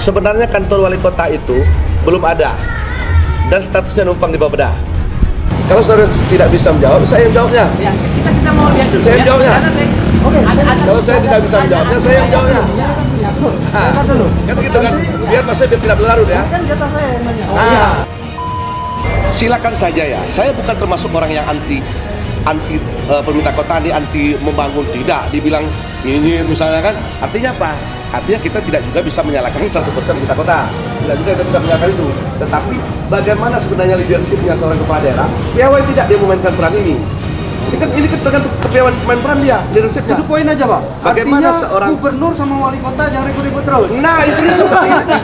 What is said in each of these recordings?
Sebenarnya kantor wali kota itu belum ada dan statusnya numpang di Bapeda. Kalau saudara tidak bisa menjawab, saya yang jawabnya. Ya, kita mau lihat dulu. Saya yang jawabnya. Kalau saya tidak bisa menjawabnya, saya yang jawabnya. Kan gitu kan, biar tidak berlarut ya. Silakan saja ya. Saya bukan termasuk orang yang anti pemerintah kota ini, anti membangun, tidak. Dibilang ini misalnya kan, artinya apa? Artinya kita tidak juga bisa menyalahkan 100% pemerintah kota. Tidak juga kita bisa menyalahkan itu. Tetapi bagaimana sebenarnya leadershipnya seorang kepala daerah? Piawai tidak dia memainkan peran ini. Ini kan tergantung kepiawaian pemain peran dia, leadershipnya. Itu poin aja, Pak. Bagaimana artinya seorang gubernur sama wali kota jangan ribut-ribut terus. Nah, itu seperti itu.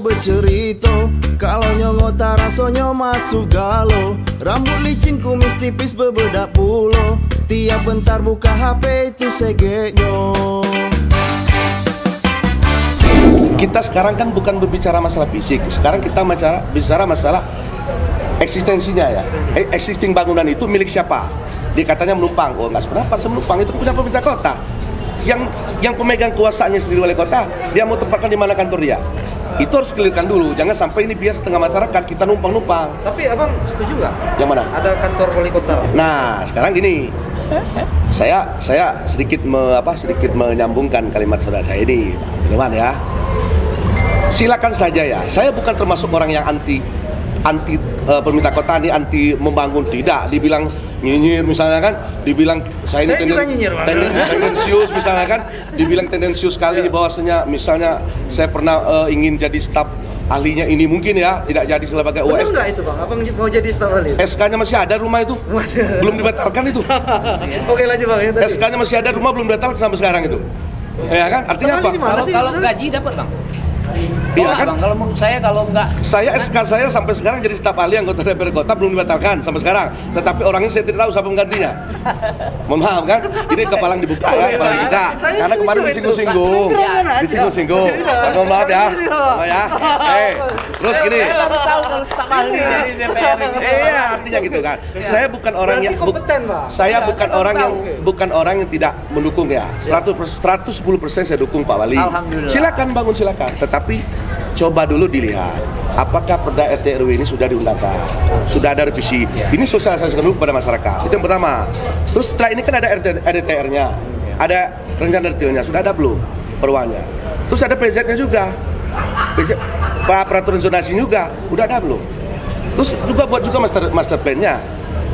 Bercerita kalau nyongo rasanya masuk galo, rambut licin kumis tipis bebedak pulo, tiap bentar buka HP itu segeknya. Kita sekarang kan bukan berbicara masalah fisik, sekarang kita bicara masalah eksistensinya ya. Existing bangunan itu milik siapa? Dia katanya menumpang. Oh, nggak sebenarnya pas menumpang itu punya pemerintah kota. Yang pemegang kuasaannya sendiri wali kota, dia mau tempatkan di mana kantor dia. Itu harus clearkan dulu, jangan sampai ini biar setengah masyarakat kita numpang-numpang. Tapi abang setuju nggak? Yang mana? Ada kantor wali kota. Nah, sekarang gini, saya sedikit menyambungkan kalimat saudara saya ini, Pak ya. Silakan saja ya. Saya bukan termasuk orang yang anti pemerintah kota ini, anti membangun, tidak. Dibilang nyinyir misalnya kan, dibilang saya ini tendensius misalnya kan, dibilang tendensius sekali bahwasanya misalnya saya pernah ingin jadi staf ahlinya ini mungkin ya, tidak jadi sebagai OS. Benar nggak itu Bang? Abang mau jadi staf ahli? SK-nya masih ada rumah itu, belum dibatalkan itu. Oke lanjut Bang. SK-nya masih ada, rumah belum dibatalkan sampai sekarang itu. Ya kan, artinya apa? Kalau gaji dapat Bang? Iya kan? Bang, kalau menurut saya kalau enggak, SK saya sampai sekarang jadi staf ahli anggota DPR kota belum dibatalkan sampai sekarang. Tetapi orangnya saya tidak tahu siapa penggantinya. Mohon maaf kan, ini kepalang dibuka ya, kepalang dibuka. Karena kemarin disinggung-singgung. Mohon maaf ya. Terus gini. Saya baru tahu kalau staf ahli dari DPR ini. Iya, artinya gitu kan. Saya bukan orang yang bukan orang yang tidak mendukung ya. 110% saya dukung Pak Wali. Silakan bangun, silakan. Tetapi coba dulu dilihat apakah Perda RT RW ini sudah diundangkan, sudah ada revisi. Ini sosialisasikan dulu kepada masyarakat. Itu yang pertama. Terus setelah ini kan ada RDTR-nya, ada rencana detailnya, sudah ada belum perwanya. Terus ada PZ-nya juga, peraturan zonasi juga, udah ada belum. Terus juga buat juga master plan-nya,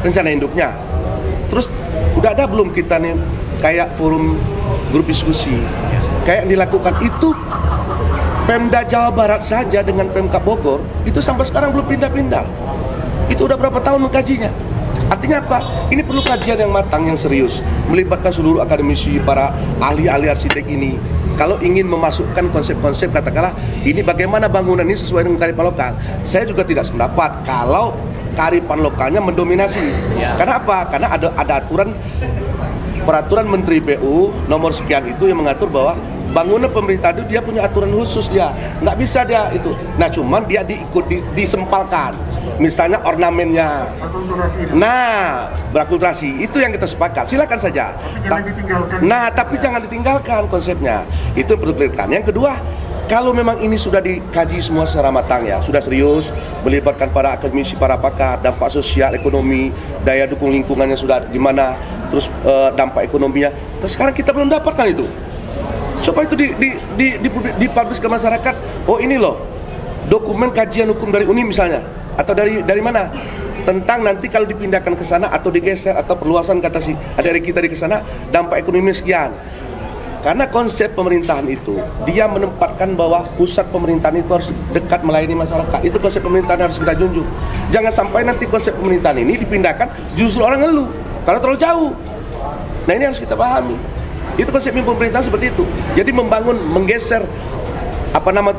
rencana induknya. Terus udah ada belum kita nih kayak forum grup diskusi, kayak yang dilakukan itu. Pemda Jawa Barat saja dengan Pemkab Bogor itu sampai sekarang belum pindah-pindah. Itu udah berapa tahun mengkajinya. Artinya apa? Ini perlu kajian yang matang, yang serius, melibatkan seluruh akademisi, para ahli-ahli arsitek ini. Kalau ingin memasukkan konsep-konsep, katakanlah ini bagaimana bangunan ini sesuai dengan kearifan lokal. Saya juga tidak sependapat kalau kearifan lokalnya mendominasi. Karena apa? Karena ada aturan peraturan Menteri PU nomor sekian itu yang mengatur bahwa bangunan pemerintah itu dia punya aturan khusus dia, nggak bisa dia itu. Nah cuman dia disempalkan, misalnya ornamennya. Nah berakulturasi itu yang kita sepakat, silakan saja. Tapi jangan ditinggalkan konsepnya. Itu perlu dikatakan. Yang kedua, kalau memang ini sudah dikaji semua secara matang ya, sudah serius, melibatkan para akademisi, para pakar, dampak sosial, ekonomi, daya dukung lingkungannya sudah gimana, terus dampak ekonominya. Terus sekarang kita belum dapatkan itu. Coba itu dipublish ke masyarakat. Oh ini loh dokumen kajian hukum dari UNI misalnya, atau dari mana, tentang nanti kalau dipindahkan ke sana atau digeser atau perluasan kata si adik kita di sana, dampak ekonomi sekian. Karena konsep pemerintahan itu dia menempatkan bahwa pusat pemerintahan itu harus dekat melayani masyarakat. Itu konsep pemerintahan harus kita junjung. Jangan sampai nanti konsep pemerintahan ini dipindahkan justru orang ngeluh karena terlalu jauh. Nah ini harus kita pahami. Itu konsep pemerintahan seperti itu. Jadi menggeser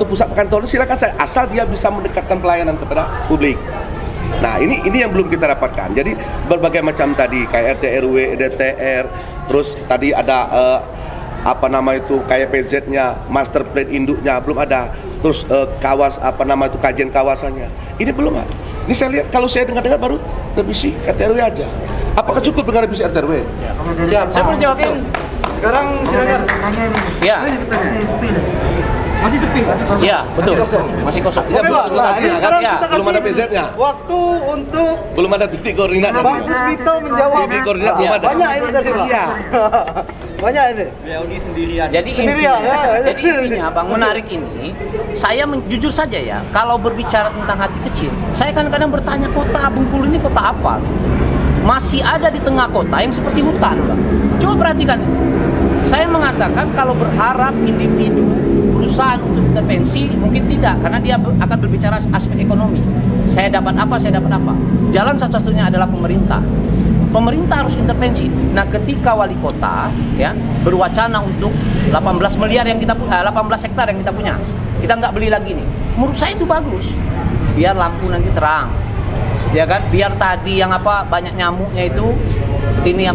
pusat kantor silakan saya, asal dia bisa mendekatkan pelayanan kepada publik. Nah ini yang belum kita dapatkan. Jadi berbagai macam tadi kayak RT RW, DTR, terus tadi ada apa nama itu kayak PZ-nya, master plan induknya belum ada. Terus kajian kawasannya. Ini belum ada. Ini saya lihat, kalau saya dengar baru revisi RT/RW aja. Apakah cukup dengan revisi RT/RW? Siap. Saya mau jawab. Sekarang silakan. Ya. Masih sepi. Iya, betul. Masih kosong. Ya, belum sekarang ya, kita belum kasih ada PZ-nya. waktu untuk Belum ada titik koordinat. Bang Puspito menjawab. Titik koordinat belum ada. Banyak ini dari Bang. Iya. Banyak ini. Jadi Sendirian, intinya, ya. jadi intinya Bang, menarik ini, saya jujur saja ya, kalau berbicara tentang hati kecil, saya kadang-kadang bertanya kota Bengkulu ini kota apa? Gitu. Masih ada di tengah kota yang seperti hutan, Bang. Coba perhatikan itu. Saya mengatakan kalau berharap individu perusahaan untuk intervensi mungkin tidak, karena dia akan berbicara aspek ekonomi. Saya dapat apa? Jalan satu-satunya adalah pemerintah. Pemerintah harus intervensi. Nah, ketika wali kota ya berwacana untuk 18 miliar yang kita 18 hektar yang kita punya, kita nggak beli lagi nih. Menurut saya itu bagus. Biar lampu nanti terang, ya kan? Biar tadi yang banyak nyamuknya itu ini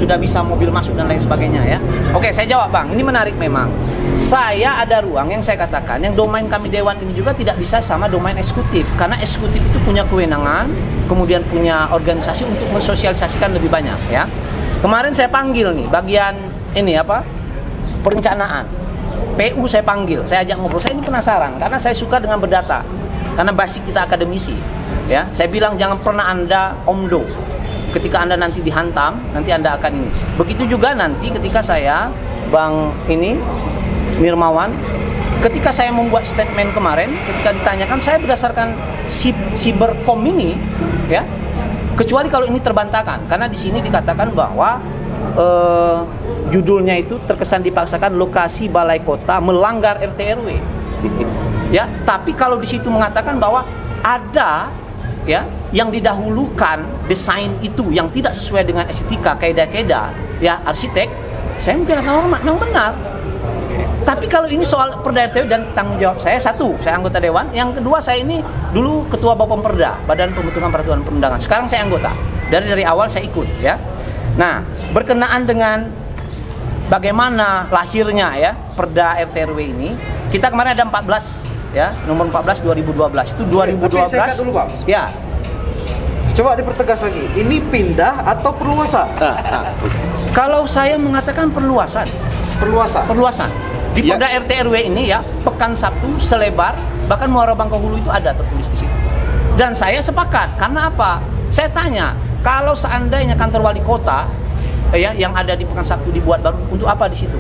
sudah bisa mobil masuk dan lain sebagainya ya. Oke, saya jawab Bang. Ini menarik memang. Saya ada ruang yang saya katakan, yang domain kami Dewan ini juga tidak bisa sama domain eksekutif, karena eksekutif itu punya kewenangan, kemudian punya organisasi untuk mensosialisasikan lebih banyak ya. Kemarin saya panggil nih bagian ini perencanaan. PU saya panggil, saya ajak ngobrol. Saya ini penasaran karena saya suka dengan berdata. Karena basic kita akademisi ya. Saya bilang jangan pernah Anda omdo. Ketika Anda nanti dihantam, nanti Anda akan ini. Begitu juga nanti ketika saya Bang Nirmawan, ketika saya membuat statement kemarin, ketika ditanyakan, saya berdasarkan Siberkom ini, ya, kecuali kalau ini terbantahkan, karena di sini dikatakan bahwa judulnya itu terkesan dipaksakan lokasi balai kota melanggar RT/RW, ya. Tapi kalau di situ mengatakan bahwa ada, ya, yang didahulukan desain itu yang tidak sesuai dengan estetika, kaidah-kaidah, ya, arsitek, saya mungkin akan hormat, memang benar. Tapi kalau ini soal Perda RT dan tanggung jawab saya, satu, saya anggota Dewan. Yang kedua, saya ini dulu Ketua Bapemperda, Badan Pembentukan Peraturan Perundangan. Sekarang saya anggota. Dari awal saya ikut, ya. Nah, berkenaan dengan bagaimana lahirnya ya Perda RT/RW ini, kita kemarin ada 14, ya, nomor 14 2012. Itu 2012. Tapi saya cut dulu, Bang. Ya. Coba dipertegas lagi. Ini pindah atau perluasan? Kalau saya mengatakan perluasan. Perluasan. Di Ya. Perda RT/RW ini ya, Pekan Sabtu selebar, bahkan Muara Bangkahulu itu ada tertulis di situ. Dan saya sepakat, karena apa? Saya tanya, kalau seandainya kantor wali kota ya yang ada di Pekan Sabtu dibuat baru, untuk apa di situ?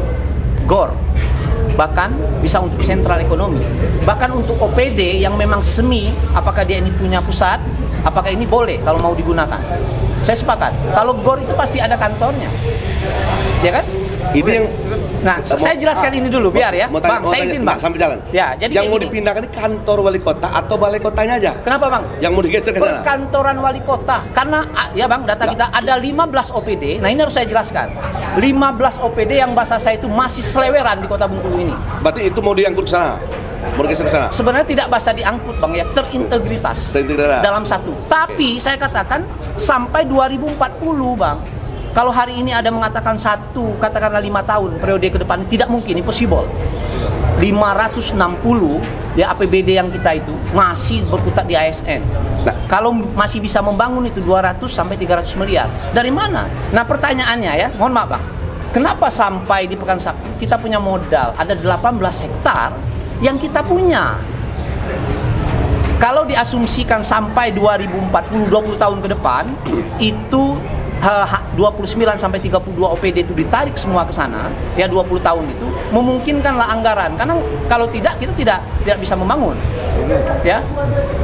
GOR. Bahkan bisa untuk sentral ekonomi. Bahkan untuk OPD yang memang semi, apakah dia ini punya pusat? Apakah ini boleh kalau mau digunakan? Saya sepakat. Kalau GOR itu pasti ada kantornya. Ya kan? Ini yang saya jelaskan ini dulu biar ya. Bang, saya izin Bang. Sampai jalan. Ya, jadi yang mau ini. dipindahkan ini kantor wali kota atau balai kotanya aja? Kenapa Bang? Yang mau digeser ke sana? Perkantoran wali kota. Karena ya Bang, data kita ada 15 OPD. Nah, ini harus saya jelaskan. 15 OPD yang bahasa saya itu masih seleweran di Kota Bengkulu ini. Berarti itu mau diangkut ke sana? Mau digeser ke sana? Sebenarnya tidak bahasa diangkut Bang ya, terintegritas. Dalam satu. Tapi saya katakan sampai 2040 Bang. Kalau hari ini ada mengatakan katakanlah 5 tahun periode ke depan, tidak mungkin, impossible. 560 ya APBD yang kita itu masih berkutat di ASN. Nah, kalau masih bisa membangun itu 200 sampai 300 miliar. Dari mana? Nah, pertanyaannya ya, mohon maaf Bang. Kenapa sampai di Pekan Sabtu kita punya modal ada 18 hektar yang kita punya? Kalau diasumsikan sampai 2040, 20 tahun ke depan, itu 29 sampai 32 OPD itu ditarik semua ke sana, ya 20 tahun itu memungkinkanlah anggaran. Karena kalau tidak, kita tidak bisa membangun. Ya.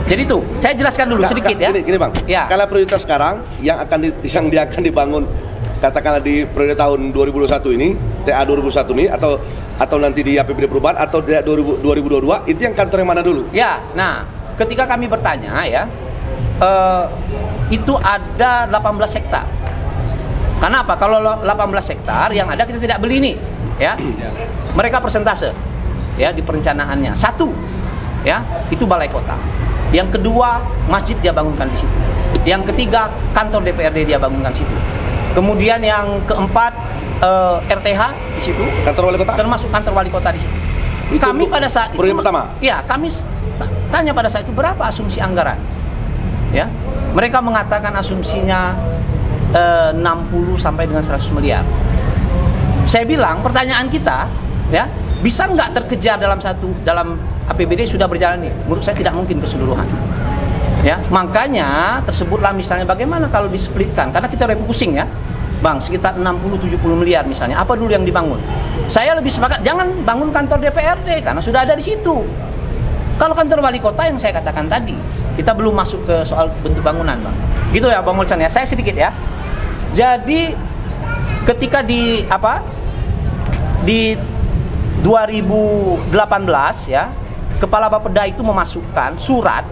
Jadi itu, saya jelaskan dulu sedikit ya. Gini Bang. Ya. Skala prioritas sekarang yang dia akan dibangun katakanlah di periode tahun 2021 ini, TA 2021 ini atau nanti di APBD perubahan atau TA 2022, itu yang kantor yang mana dulu? Ya. Nah, ketika kami bertanya ya, itu ada 18 hektar. Karena apa? Kalau 18 hektar yang ada kita tidak beli nih, ya. Mereka persentase, ya, di perencanaannya. Satu, ya, itu balai kota. Yang kedua, masjid dia bangunkan di situ. Yang ketiga, kantor DPRD dia bangunkan situ. Kemudian yang keempat RTH di situ, Kantor wali kota? termasuk kantor wali kota di situ. Itu Kami untuk pada saat itu, proyek pertama? ya kami tanya pada saat itu berapa asumsi anggaran, ya mereka mengatakan asumsinya 60 sampai dengan 100 miliar. Saya bilang pertanyaan kita, ya bisa nggak terkejar dalam APBD sudah berjalan nih? Menurut saya tidak mungkin keseluruhan. Ya, makanya tersebutlah misalnya bagaimana kalau displitkan, karena kita refocusing ya, Bang, sekitar 60-70 miliar misalnya, apa dulu yang dibangun? Saya lebih sepakat jangan bangun kantor DPRD karena sudah ada di situ. Kalau kantor wali kota yang saya katakan tadi, kita belum masuk ke soal bentuk bangunan, Bang. Gitu ya, Bang Mulsan ya. Saya sedikit ya. Jadi ketika di 2018 ya, Kepala Bapeda itu memasukkan surat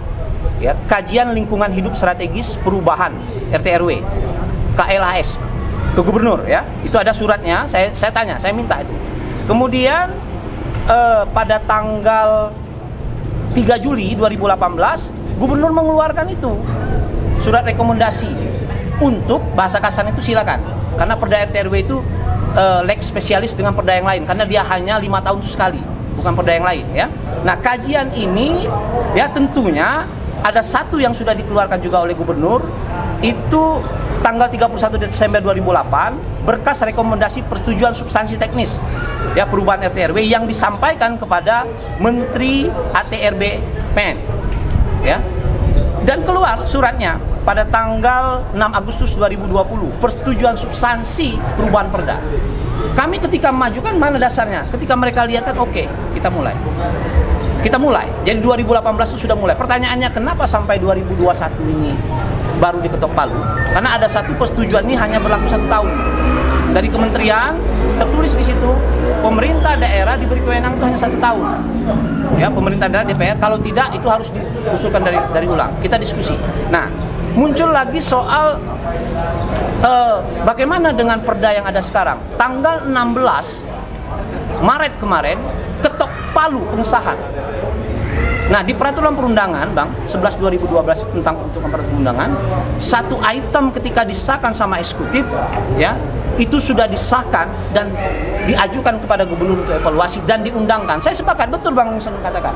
ya, kajian lingkungan hidup strategis perubahan RT RW KLHS ke gubernur ya. Itu ada suratnya, saya tanya, saya minta itu. Kemudian pada tanggal 3 Juli 2018 gubernur mengeluarkan itu surat rekomendasi untuk bahasa kasar itu silakan, karena Perda RT RW itu lex spesialis dengan perda yang lain, karena dia hanya 5 tahun itu sekali, bukan perda yang lain ya. Nah, kajian ini ya tentunya ada satu yang sudah dikeluarkan juga oleh gubernur, itu tanggal 31 Desember 2008, berkas rekomendasi persetujuan substansi teknis ya perubahan RT RW yang disampaikan kepada Menteri ATRB PN ya. Dan keluar suratnya pada tanggal 6 Agustus 2020, persetujuan substansi perubahan perda. Kami ketika mengajukan mana dasarnya? Ketika mereka lihat kan oke, kita mulai. Jadi 2018 itu sudah mulai. Pertanyaannya kenapa sampai 2021 ini baru diketok palu? Karena ada satu persetujuan ini hanya berlaku 1 tahun. Dari kementerian tertulis di situ pemerintah daerah diberi kewenangan itu hanya 1 tahun. Ya, pemerintah daerah DPR, kalau tidak itu harus diusulkan dari ulang. Kita diskusi. Nah, muncul lagi soal bagaimana dengan perda yang ada sekarang. Tanggal 16 Maret kemarin ketok palu pengesahan. Nah, di peraturan perundangan, Bang, 11 2012 tentang pembentukan peraturan perundangan, satu item ketika disahkan sama eksekutif, ya, itu sudah disahkan dan diajukan kepada gubernur untuk evaluasi dan diundangkan. Saya sepakat, betul Bang Wilson katakan.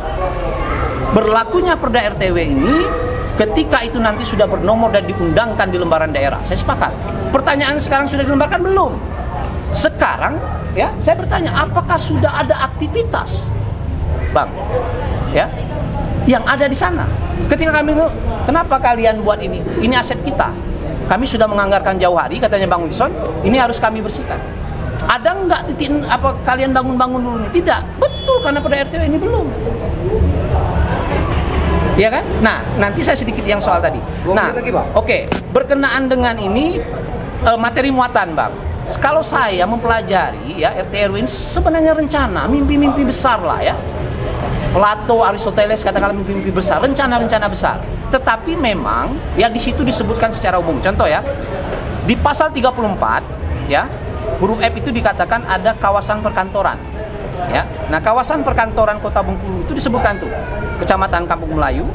Berlakunya Perda RTW ini ketika itu nanti sudah bernomor dan diundangkan di lembaran daerah. Saya sepakat. Pertanyaan sekarang sudah dilembarkan belum? Sekarang, ya, saya bertanya, apakah sudah ada aktivitas, Bang? Ya, yang ada di sana. Ketika kami, kenapa kalian buat ini? Ini aset kita. Kami sudah menganggarkan jauh hari, katanya Bang Wilson, ini harus kami bersihkan. Ada nggak titik apa kalian bangun-bangun dulu nih? Tidak, betul, karena pada RTW ini belum. Ya kan? Nah, nanti saya sedikit yang soal tadi. Nah, oke, berkenaan dengan ini materi muatan, Bang. Kalau saya mempelajari ya RT RW ini sebenarnya rencana, mimpi-mimpi besar lah ya. Plato, Aristoteles katakanlah mimpi-mimpi besar, rencana-rencana besar. Tetapi memang ya di situ disebutkan secara umum. Contoh ya, di pasal 34 ya, huruf F itu dikatakan ada kawasan perkantoran. Ya. Nah, kawasan perkantoran Kota Bengkulu itu disebutkan tuh Kecamatan Kampung Melayu,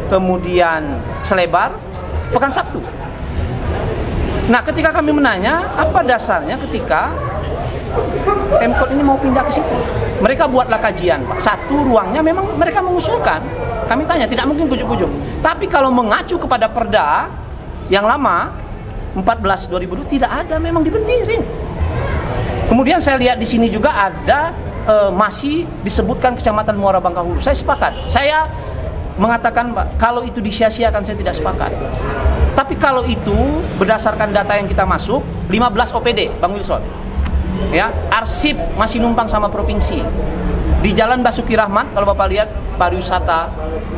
kemudian Selebar, Pekan Sabtu. Nah, ketika kami menanya apa dasarnya ketika Pemkot ini mau pindah ke situ, mereka buatlah kajian, Pak. Satu, ruangnya memang mereka mengusulkan. Kami tanya, tidak mungkin kujuk-kujuk. Tapi kalau mengacu kepada perda yang lama 14/2002 tidak ada, memang dibentirin. Kemudian saya lihat di sini juga ada masih disebutkan Kecamatan Muara Bangka Hulu. Saya sepakat. Saya mengatakan, Pak, kalau itu disia-siakan saya tidak sepakat. Tapi kalau itu berdasarkan data yang kita masuk 15 OPD, Bang Wilson. Ya, arsip masih numpang sama provinsi. Di Jalan Basuki Rahmat, kalau Bapak lihat, pariwisata,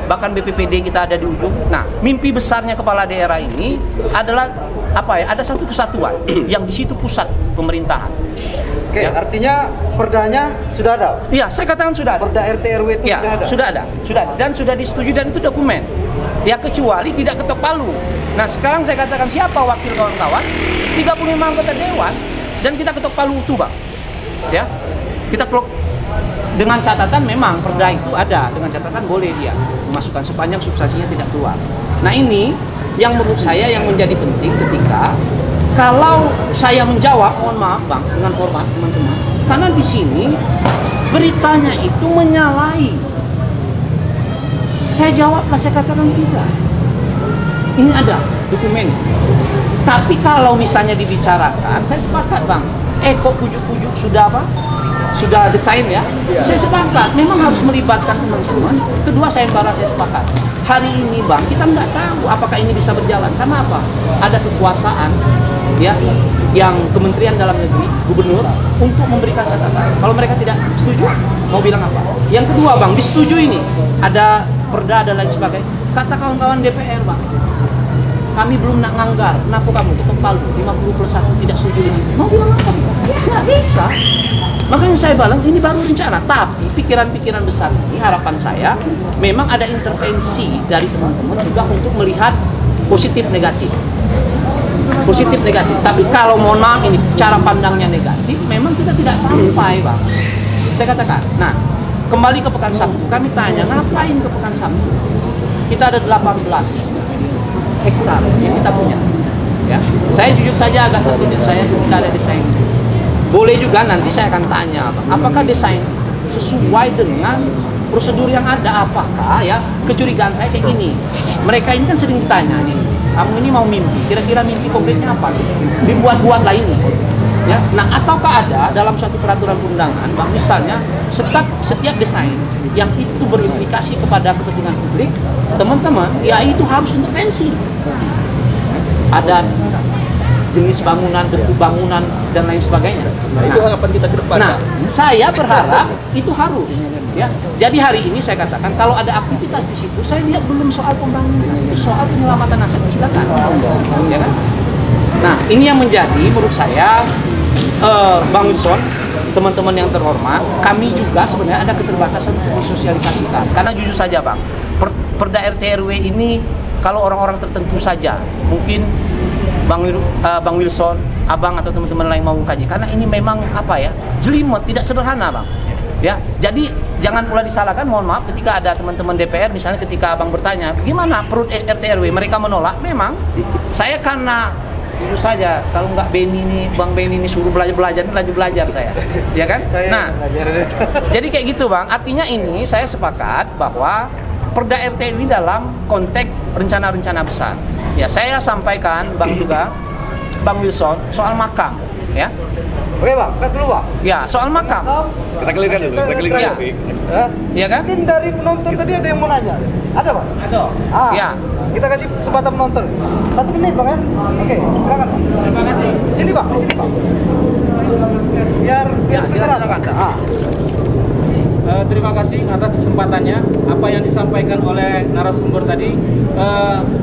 bahkan BPPD kita ada di ujung. Nah, mimpi besarnya kepala daerah ini adalah apa ya? Ada satu kesatuan yang di situ pusat pemerintahan. Oke, Ya. artinya perdanya sudah ada. Iya, saya katakan sudah ada. Perda RT RW itu Ya, sudah ada, dan sudah disetujui dan itu dokumen. Ya, kecuali tidak ketok palu. Nah, sekarang saya katakan siapa wakil kawan-kawan? 35 anggota dewan dan kita ketok palu utuh, Bang. Ya, kita ketok dengan catatan memang perda itu ada, dengan catatan boleh dia memasukkan sepanjang substansinya tidak keluar. Nah, ini yang menurut saya yang menjadi penting ketika kalau saya menjawab, mohon maaf Bang, dengan hormat teman-teman, karena di sini beritanya itu menyalahi. Saya jawablah, saya katakan tidak. Ini ada dokumen. Tapi kalau misalnya dibicarakan, saya sepakat Bang. Kok ujuk-ujuk sudah apa? Sudah desain ya? Saya sepakat. Memang harus melibatkan teman-teman. Kedua, saya sepakat. Hari ini Bang, kita nggak tahu apakah ini bisa berjalan. Karena apa? Ada kekuasaan ya, yang Kementerian Dalam Negeri, Gubernur, untuk memberikan catatan. Kalau mereka tidak setuju, mau bilang apa? Yang kedua Bang, disetujui ini. Ada perda dan lain sebagainya. Kata kawan-kawan DPR Bang, kami belum nak nganggar, kenapa kamu ketok palu 50+1 tidak setuju ini? Mau bilang apa? Nggak bisa. Makanya saya bilang ini baru rencana, tapi pikiran-pikiran besar ini harapan saya memang ada intervensi dari teman-teman juga untuk melihat positif negatif. Positif negatif. Tapi kalau mohon maaf ini cara pandangnya negatif, memang kita tidak sampai Bang. Saya katakan. Nah, kembali ke Pekan Sabtu, kami tanya ngapain ke Pekan Sabtu? Kita ada 18 hektar yang kita punya. Ya, saya jujur saja agak terkejut, saya tidak ada desain. Boleh juga nanti saya akan tanya, apakah desain sesuai dengan prosedur yang ada? Apakah ya kecurigaan saya kayak gini? Mereka ini kan sering ditanya nih, kamu ini mau mimpi, kira-kira mimpi konkretnya apa sih? Dibuat-buat lah ini. Ya, nah ataukah ada dalam suatu peraturan perundangan, Bang, misalnya setiap desain yang itu berimplikasi kepada kepentingan publik, teman-teman, ya itu harus intervensi. Ada jenis bangunan, bentuk bangunan dan lain sebagainya. Itu harapan kita ke depan. Nah, saya berharap itu harus. Ya, jadi hari ini saya katakan kalau ada aktivitas di situ, saya lihat belum soal pembangunan, itu soal penyelamatan aset, silakan. Ya kan? Nah, ini yang menjadi menurut saya, Bang Wilson, teman-teman yang terhormat, kami juga sebenarnya ada keterbatasan untuk mensosialisasikan. Karena jujur saja Bang, Perda RT/RW ini kalau orang-orang tertentu saja, mungkin Bang Wilson, Abang atau teman-teman lain mau mengkaji, karena ini memang apa ya, jelimet, tidak sederhana Bang. Ya, jadi jangan pula disalahkan, mohon maaf, ketika ada teman-teman DPR, misalnya ketika Abang bertanya, gimana perut RT/RW, mereka menolak, memang saya karena jujur saja, kalau nggak Bang Beni ini suruh belajar saya, ya kan? Nah, jadi kayak gitu Bang, artinya ini saya sepakat bahwa Perda RT ini dalam konteks rencana-rencana besar. Ya, saya sampaikan Bang juga, Bang Wilson, soal makam, ya. Oke Bang, kan dulu Bang. Ya, soal makam. Kita kelirkan dulu, kita kelirkan Ya. dulu. Iya kan? Mungkin dari penonton tadi ada yang mau nanya. Ada Bang? Ada. Ya. Kita kasih kesempatan penonton. 1 menit Bang ya. Oke, silakan Bang. Terima kasih. Sini Bang, di sini Bang. Biar silakan. Terima kasih atas kesempatannya. Apa yang disampaikan oleh narasumber tadi,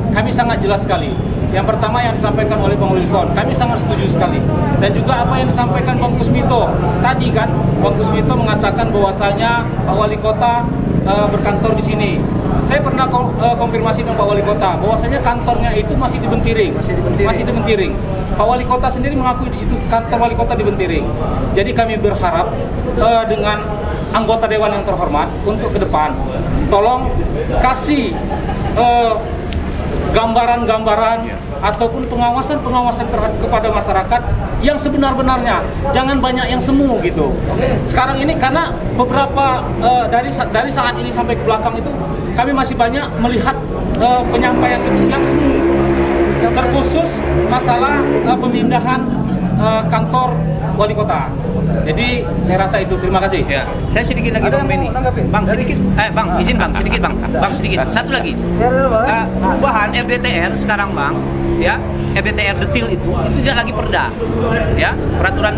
kami sangat jelas sekali. Yang pertama yang disampaikan oleh Bang Wilson, kami sangat setuju sekali. Dan juga apa yang disampaikan Bang Kusmito tadi kan, Bang Kusmito mengatakan bahwasanya Pak Wali Kota berkantor di sini. Saya pernah konfirmasi dengan Pak Wali Kota bahwasanya kantornya itu masih di Bentiring. Masih di Bentiring. Pak Wali Kota sendiri mengakui di situ kantor Wali Kota di Bentiring. Jadi kami berharap dengan anggota dewan yang terhormat untuk ke depan, tolong kasih gambaran-gambaran ataupun pengawasan kepada masyarakat yang sebenar-benarnya, jangan banyak yang semu gitu. Sekarang ini karena beberapa dari saat ini sampai ke belakang itu kami masih banyak melihat penyampaian itu yang semu, terkhusus masalah pemindahan kantor wali kota. Jadi saya rasa itu, terima kasih. Ya. Saya sedikit lagi Bang Beni. Bang sedikit, Bang izin Bang sedikit Bang. Bang sedikit. Satu lagi. Perubahan RDTR sekarang Bang, ya RDTR detil itu tidak lagi perda, ya peraturan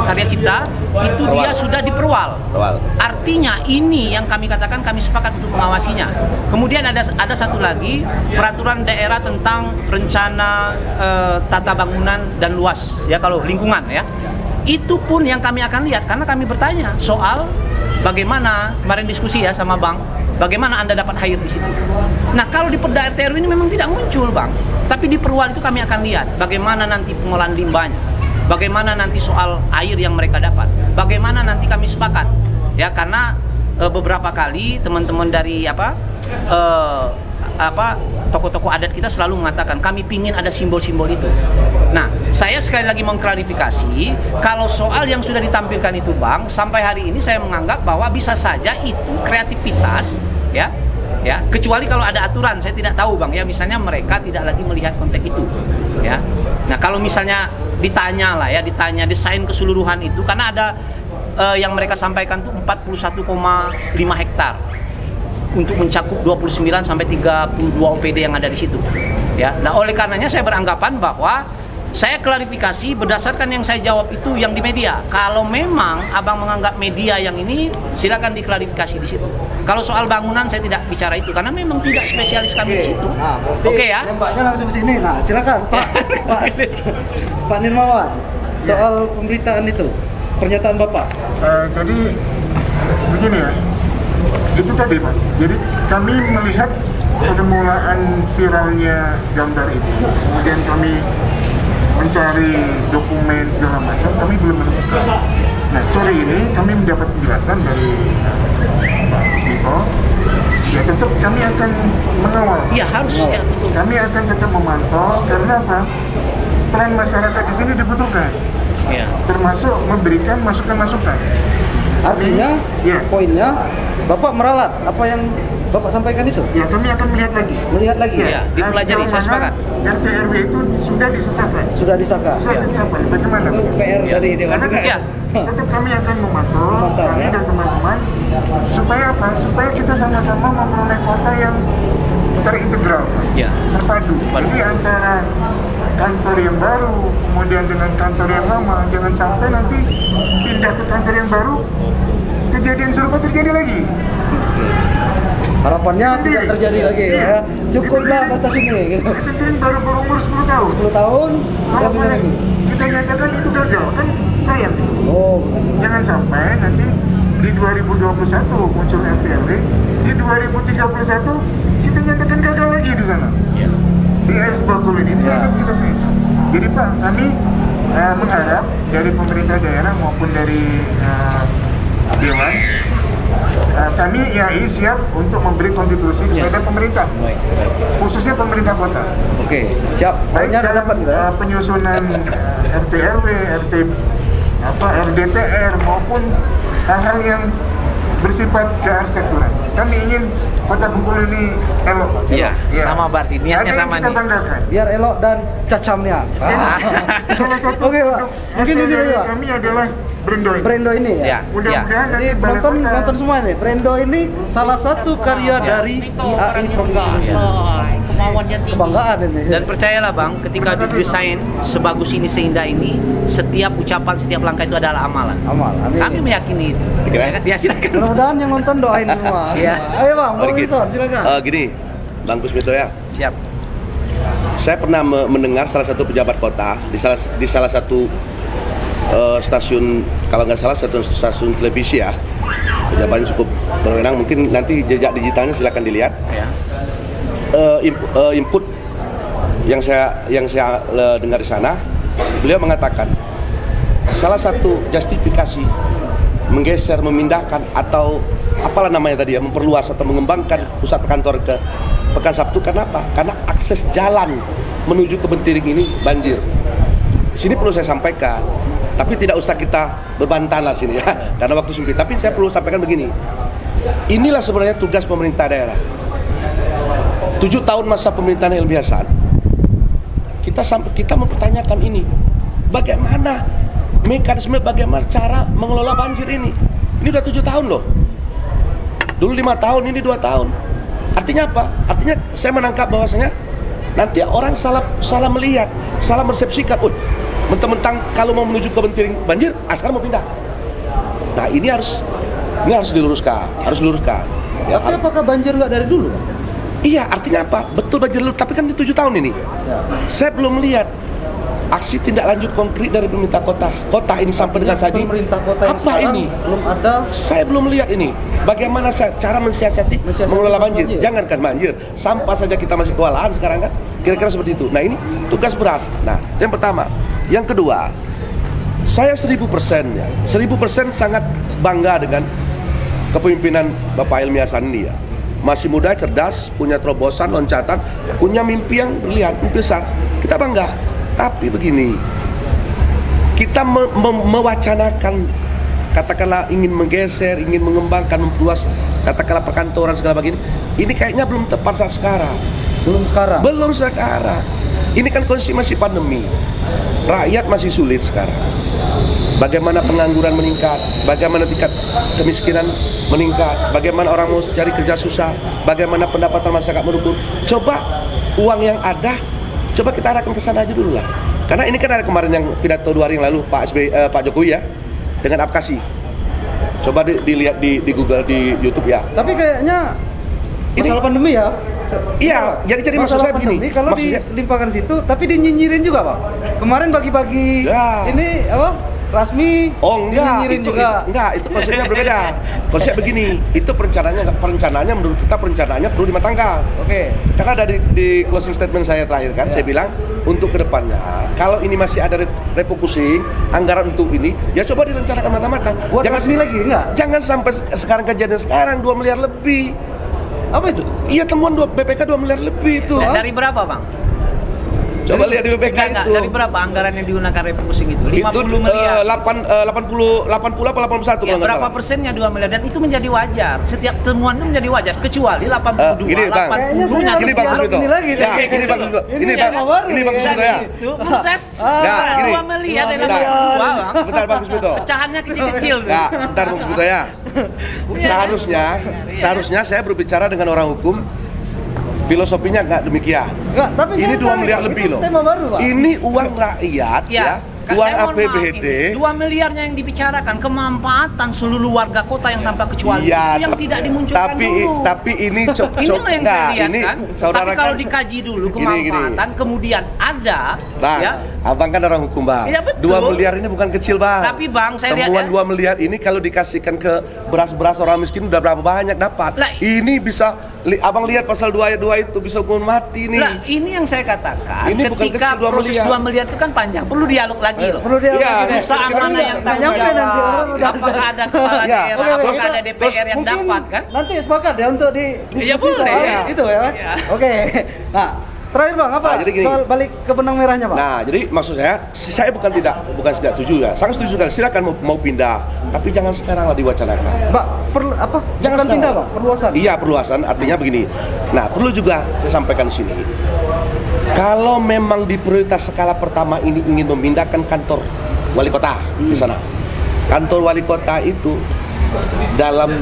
karya cipta itu dia sudah diperwal. Artinya ini yang kami katakan kami sepakat untuk mengawasinya. Kemudian ada satu lagi peraturan daerah tentang rencana tata bangunan dan luas, ya kalau lingkungan ya. Itu pun yang kami akan lihat karena kami bertanya soal bagaimana kemarin diskusi ya sama Bang, bagaimana Anda dapat air di situ. Nah, kalau di Perda RT/RW ini memang tidak muncul, Bang. Tapi di perwal itu kami akan lihat bagaimana nanti pengolahan limbahnya. Bagaimana nanti soal air yang mereka dapat. Bagaimana nanti kami sepakat. Ya, karena beberapa kali teman-teman dari tokoh-tokoh adat kita selalu mengatakan kami pingin ada simbol-simbol itu. Nah, saya sekali lagi mengklarifikasi kalau soal yang sudah ditampilkan itu Bang, sampai hari ini saya menganggap bahwa bisa saja itu kreativitas ya, kecuali kalau ada aturan, saya tidak tahu Bang ya, misalnya mereka tidak lagi melihat konteks itu ya. Nah, kalau misalnya ditanya desain keseluruhan itu, karena ada yang mereka sampaikan tuh 41,5 hektar untuk mencakup 29 sampai 32 OPD yang ada di situ. Ya. Nah, oleh karenanya saya beranggapan bahwa saya klarifikasi berdasarkan yang saya jawab itu yang di media. Kalau memang Abang menganggap media yang ini, silakan diklarifikasi di situ. Kalau soal bangunan saya tidak bicara itu karena memang tidak spesialis kami di situ. Nah, Oke ya. Mbaknya langsung ke sini. Nah, silakan Pak. Pak Nirmawan. Soal pemberitaan itu. Pernyataan Bapak. Jadi begini ya, itu tadi Pak. Jadi kami melihat permulaan viralnya gambar itu, kemudian kami mencari dokumen segala macam, kami belum menemukan. Nah, sore ini kami mendapat penjelasan dari Pak Kusmito. Ya tetap kami akan mengawal. Iya harus ya, betul. Kami akan tetap memantau karena apa? Peran masyarakat di sini dibutuhkan. Ya. Termasuk memberikan masukan-masukan. Artinya, Ya. poinnya Bapak meralat apa yang Bapak sampaikan itu? Ya, kami akan melihat lagi. Melihat lagi. Ya, dipelajari, Sejauh saya mana sepakat. RT RW itu sudah disesatkan. Sudah disahkan. Susahnya apa? Bagaimana? Itu PR Ya. dari Dewan Karena juga. Ya. tetap kami akan memantau, Memantau, kami ya. dan teman-teman, supaya apa? Supaya kita sama-sama memperoleh kota yang terintegral, Ya. terpadu. Jadi antara kantor yang baru, kemudian dengan kantor yang lama, jangan sampai nanti pindah ke kantor yang baru, kejadian serupa terjadi lagi. Harapannya tidak terjadi lagi ya. Cukuplah batas ini gitu. Itu kan baru berumur 10 tahun. 10 tahun Kalau lebih boleh lagi. kita nyatakan itu gagal, kan sayang. Oh, Jangan sampai nanti di 2021 muncul RT/RW, di 2031 kita nyatakan gagal lagi di sana. Ya. Di AS Bakul ini bisa kita sayang. Jadi Pak, kami mengharap dari pemerintah daerah maupun dari Dewan, kami IAI siap untuk memberi kontribusi kepada pemerintah, khususnya pemerintah kota. oke, siap. Baik Poinnya udah dalam dapat kita ya. penyusunan RT/RW, RDTR maupun hal-hal yang bersifat kearsitekturan. Kami ingin kota Bengkulu ini elok. Iya, Ya. sama berarti niatnya Ada yang sama kita nih. banggakan. Biar elok dan cacamnya. Salah satu Oke, Pak. produk Mungkin hasil ini dari Pak. kami adalah Brendo ini. Brendo ini ya. Ya. Mudah-mudahan Jadi nanti balai nonton kota semua nih. Brendo ini salah satu karya dari IAI Provinsi Kebanggaan ini. Dan percayalah Bang, ketika didesain sebagus ini seindah ini, setiap ucapan, setiap langkah itu adalah amalan. Amal, amin. Kami meyakini itu. Kira-kira. Ya silakan. Mudah-mudahan yang nonton doain semua. Iya. Ayo Bang, Bang Oke. Wilson, silakan. Gini, Bang Kusmito ya. Siap. Saya pernah mendengar salah satu pejabat kota di salah satu stasiun, kalau nggak salah satu stasiun televisi ya. Pejabatnya cukup berwenang, mungkin nanti jejak digitalnya silakan dilihat. Ya. Input yang saya dengar di sana, beliau mengatakan salah satu justifikasi menggeser, memindahkan atau apalah namanya tadi ya, memperluas atau mengembangkan pusat kantor ke Pekan Sabtu. Kenapa? Karena akses jalan menuju ke Bentiring ini banjir. Di sini perlu saya sampaikan, tapi tidak usah kita berbantah lah sini ya, karena waktu sempit. Tapi saya perlu sampaikan begini, inilah sebenarnya tugas pemerintah daerah. 7 tahun masa pemerintahan Helmi Hasan, kita mempertanyakan ini, bagaimana mekanisme, bagaimana cara mengelola banjir ini. Ini udah 7 tahun loh. Dulu 5 tahun, ini 2 tahun. Artinya apa? Artinya saya menangkap bahwasanya nanti orang salah melihat, salah persepsikan. Mentang-mentang kalau mau menuju ke Bentiring banjir, sekarang mau pindah. Nah ini harus diluruskan, harus diluruskan. Ya, Tapi apakah banjir nggak dari dulu? iya, artinya apa? Betul banjir dulu, tapi kan di 7 tahun ini. Ya. Saya belum melihat aksi tindak lanjut konkret dari pemerintah kota ini sampai dengan saat ini. Pemerintah kota yang Apa sekarang ini? belum ada. Saya belum lihat ini. Bagaimana cara mensiasati mengelola banjir. banjir. Jangankan banjir, sampah saja kita masih kewalahan sekarang kan. Kira-kira seperti itu. Nah ini tugas berat. Nah yang pertama. Yang kedua, saya 1000% ya. 1000% sangat bangga dengan kepemimpinan Bapak Helmi Hasan ini ya. masih muda, cerdas, punya terobosan, loncatan, punya mimpi yang berlian, mimpi besar. Kita bangga. Tapi begini, kita mewacanakan, katakanlah ingin menggeser, ingin mengembangkan, memperluas, katakanlah perkantoran segala begini. Ini kayaknya belum tepat saat sekarang. Belum sekarang. Belum sekarang. Ini kan kondisi masih pandemi. Rakyat masih sulit sekarang. Bagaimana pengangguran meningkat, bagaimana tingkat kemiskinan meningkat, bagaimana orang mau cari kerja susah, bagaimana pendapatan masyarakat menurun. Coba uang yang ada, coba kita arahkan ke sana aja dulu lah. Karena ini kan ada kemarin yang pidato 2 hari yang lalu Pak Jokowi ya, dengan Apkasi. Coba dilihat di Google, di YouTube ya. Tapi kayaknya masalah pandemi ya. Iya, jadi maksud saya begini. Kalau dilimpahkan situ, tapi dinyinyirin juga, Pak. Kemarin bagi-bagi ini apa? Rasmi. Oh enggak, itu konsepnya berbeda. Konsep begini, itu perencanaannya menurut kita perencanaannya perlu dimatangkan. Oke. Karena ada di closing statement saya terakhir kan, saya bilang untuk kedepannya kalau ini masih ada refocusing anggaran untuk ini, ya coba direncanakan matang-matang. Buat resmi lagi enggak? Jangan sampai sekarang kejadian sekarang 2 miliar lebih. Apa itu? Iya, temuan BPK 2 miliar lebih itu. Dari berapa, Bang? Coba lihat di BPK itu. Dari berapa anggaran yang digunakan refocusing itu? 50 miliar. 80 apa 81 Ya, kalau nggak berapa salah. persennya 2 miliar, dan itu menjadi wajar. Setiap temuan itu menjadi wajar, kecuali 82, Gini, Bang. 80 nanti Ini Bang dialog. Suminto. ini lagi Ya, nih. ini Bang Suminto. Ini yang Bang. baru Ini Bang nih. Suminto ya. Itu proses Ya, gini. 2 miliar dan Bentar. 82, Bang. Bentar Bang Suminto. Pecahannya kecil-kecil tuh. Ya, bentar Bang Suminto ya. Seharusnya saya berbicara dengan orang hukum. Filosofinya nggak demikian. Enggak, tapi Ini saya 2 miliar tarik, lebih itu loh. tema baru, Pak. Ini uang rakyat ya. Uang saya mohon maaf APBD. ini, 2 miliarnya yang dibicarakan kemanfaatan seluruh warga kota yang tanpa kecuali Iya, itu yang tidak dimunculkan dulu. Tapi ini Inilah yang saya lihat ini kan. saudara Tapi kalau kan- dikaji dulu Gini. kemanfaatan, kemudian ada, Bang, ya. abang kan orang hukum, Bang. Iya, betul. 2 miliar ini bukan kecil, Bang. Tapi, Bang, saya lihat temuan ya. 2 miliar ini kalau dikasihkan ke beras-beras orang miskin udah berapa banyak dapat. Lah, ini bisa abang lihat pasal 2 ayat 2 itu bisa hukuman mati nih. Nah, ini yang saya katakan. Ini bukan ketika kecil, 2 proses miliar. 2 miliar itu kan panjang, perlu dialog lagi loh. Perlu dia Iya, Perusahaan kita mana nggak- yang nggak tanggung nyampe nanti orang jawab? udah Apakah ada kepala Ya, daerah? oke, Apakah terus- ada DPR yang mungkin dapat kan? nanti sepakat ya untuk di Iya, diskusi boleh, soal ya. itu ya. Iya. Oke. Nah, terakhir Bang, apa? Nah, jadi gini. Soal balik ke benang merahnya, Pak. Nah, jadi maksud saya bukan tidak setuju ya. Sangat setuju kan. Silakan mau pindah, tapi jangan sekarang lah diwacanakan. Mbak, perlu apa? Jangan Bukan pindah, sekarang. Pak, perluasan. Iya, perluasan artinya begini. Nah, perlu juga saya sampaikan di sini. Kalau memang di prioritas skala pertama ini ingin memindahkan kantor wali kota di sana. Kantor wali kota itu dalam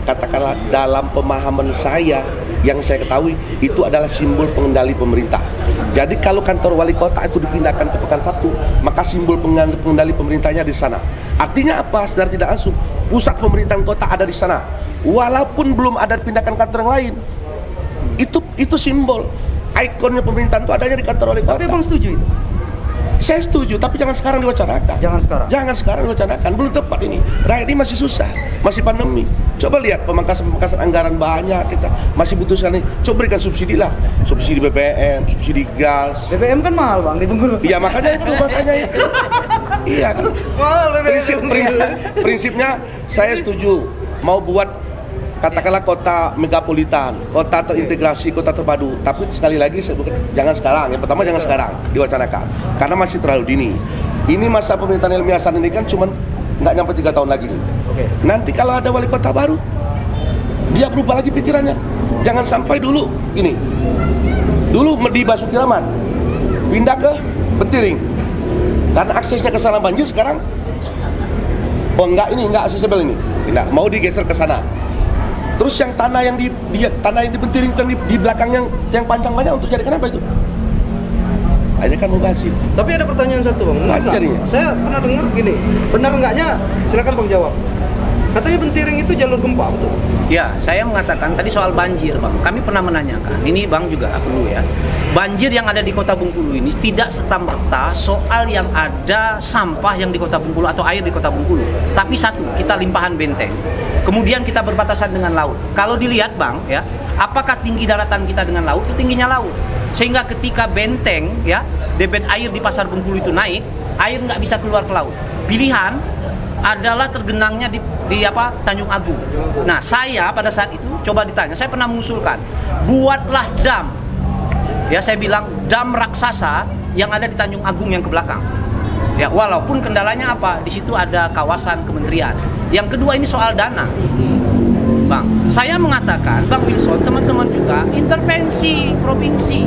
katakanlah dalam pemahaman saya yang saya ketahui itu adalah simbol pengendali pemerintah. Jadi kalau kantor wali kota itu dipindahkan ke Pekan Sabtu, maka simbol pengendali pemerintahnya di sana. Artinya apa? Secara tidak langsung pusat pemerintahan kota ada di sana. Walaupun belum ada pindahkan kantor yang lain. Itu simbol. Ikonnya pemerintahan itu adanya di kantor wali kota. Tapi Bang setuju itu? Saya setuju, tapi jangan sekarang diwacanakan. Jangan sekarang diwacanakan, belum tepat ini. Rakyat ini masih susah, masih pandemi. Coba lihat pemangkasan anggaran banyak kita masih butuh sekali. Coba berikan subsidi lah, subsidi BBM, subsidi gas. BBM kan mahal, Bang, di Bengkulu. Iya makanya itu. Iya kan. Mahal BBM. Prinsipnya saya setuju mau buat katakanlah kota megapolitan, kota terintegrasi, kota terpadu. Tapi sekali lagi jangan sekarang. Yang pertama jangan sekarang diwacanakan, karena masih terlalu dini. Ini masa pemerintahan Helmi Hasan ini kan cuman nggak nyampe 3 tahun lagi nih. Oke. Nanti kalau ada wali kota baru, dia berubah lagi pikirannya. Jangan sampai dulu ini. Dulu di Basuki Rahmat pindah ke Bentiring, karena aksesnya ke sana banjir. Sekarang enggak aksesibel ini. Pindah, mau digeser ke sana. Terus yang tanah yang di Bentiring di belakang yang panjang banyak untuk jadikan apa itu? Aja kan mau basir. Tapi ada pertanyaan satu, Bang. Apa jadinya? Saya pernah dengar gini, benar enggaknya? Silakan Bang jawab. Katanya Bentiring itu jalur gempa, betul? Ya, saya mengatakan tadi soal banjir, Bang. Kami pernah menanyakan, ini Bang juga perlu ya. Banjir yang ada di Kota Bengkulu ini tidak serta-merta soal yang ada sampah yang di Kota Bengkulu atau air di Kota Bengkulu. Tapi satu, kita limpahan benteng. Kemudian kita berbatasan dengan laut. Kalau dilihat, Bang, ya, apakah tinggi daratan kita dengan laut? Itu tingginya laut. Sehingga ketika benteng, ya, debit air di Pasar Bengkulu itu naik, air nggak bisa keluar ke laut. Pilihan adalah tergenangnya di apa Tanjung Agung. Nah, saya pada saat itu coba ditanya, saya pernah mengusulkan buatlah dam. Ya, saya bilang dam raksasa yang ada di Tanjung Agung yang ke belakang. Ya, walaupun kendalanya apa? Di situ ada kawasan kementerian. Yang kedua ini soal dana. Bang, saya mengatakan, Bang Wilson, teman-teman juga, intervensi provinsi.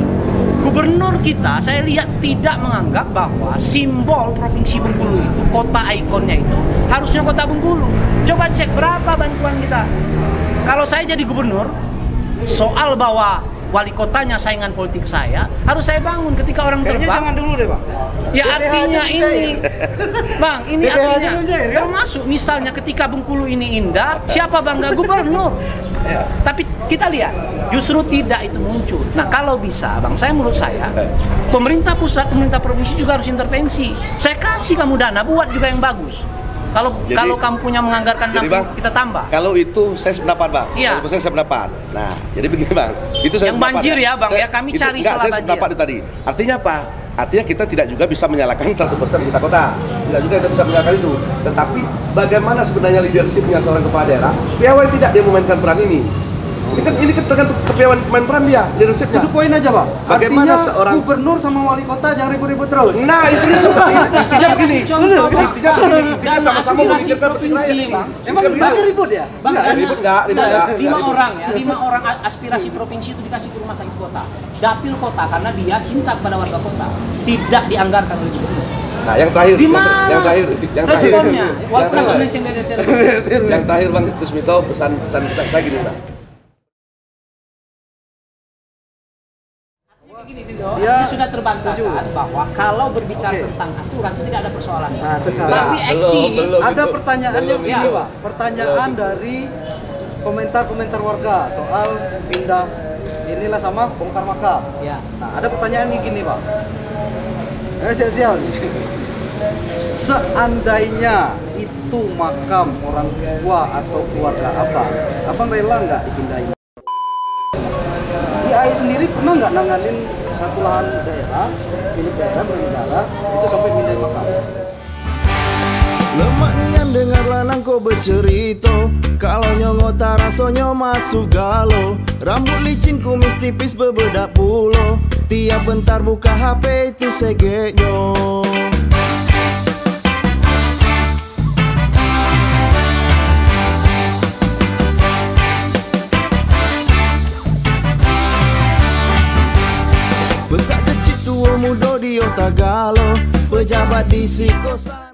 Gubernur kita, saya lihat tidak menganggap bahwa simbol Provinsi Bengkulu itu, kota ikonnya itu, harusnya kota Bengkulu. Coba cek berapa bantuan kita. Kalau saya jadi gubernur, soal bahwa wali kotanya saingan politik saya, harus saya bangun ketika orang Kayaknya terbang. jangan dulu deh, Bang. Ya artinya ini, Bang, ini DPH artinya belum cair, kan? termasuk misalnya ketika Bengkulu ini indah, siapa bangga gubernur? Tapi kita lihat, justru tidak itu muncul. Nah, kalau bisa, Bang, menurut saya, pemerintah pusat, pemerintah provinsi juga harus intervensi. Saya kasih kamu dana, buat juga yang bagus. Kalau kamu punya menganggarkan jadi, 60, Bang, kita tambah. Kalau itu saya sependapat, Bang. Iya. 100% saya sependapat. Nah, jadi begini, Bang. Itu saya Yang sependapat, banjir ya, Bang, ya, kami cari enggak, salah saya banjir. sependapat itu tadi. Artinya apa? Artinya kita tidak juga bisa menyalahkan 100% kita kota. Tidak juga kita bisa menyalahkan itu. Tetapi bagaimana sebenarnya leadershipnya seorang kepala daerah? Piawai tidak dia memainkan peran ini. Ini kan tergantung kepiawaian main peran dia, leadershipnya. Itu poin aja, Bang. Bagaimana Artinya seorang gubernur sama wali kota jangan ribut-ribut terus. Nah, intinya begini. Intinya sama-sama memikirkan provinsi, Bang. Emang banyak ribut ya? Bang, Ribut enggak? 5 orang ya, 5 orang aspirasi provinsi itu dikasih ke rumah sakit kota, dapil kota, karena dia cinta kepada warga kota, tidak dianggarkan oleh gubernur. Nah, yang terakhir, Di mana yang terakhir, responnya? Walaupun yang nggak terakhir, menceng DPR. yang terakhir Bang Kusmito, pesan kita saya gini, Bang. Begini, Tindo, Dia artinya sudah terbantahkan setuju. bahwa kalau berbicara Oke. tentang aturan itu tidak ada persoalan. Nah, sekarang Tapi aksi ini ada pertanyaan yang Belum ini, itu. Pak. Pertanyaan dari komentar-komentar warga soal pindah inilah sama bongkar makam. ya. Nah, ada pertanyaan yang gini, Pak. Siap-siap nih. Seandainya itu makam orang tua atau keluarga abang rela nggak dipindahin? IAI sendiri pernah nggak nanganin satu lahan daerah, milik daerah bernegara, itu sampai pindahin makam? Lemak nian dengar lanang kau bercerita, kalau nyongo tak rasanya masuk galau. Rambut licin kumis tipis bebedak pulo, tiap bentar buka HP itu segeknya. Besar kecil tua muda di otak galau, pejabat di si kosan.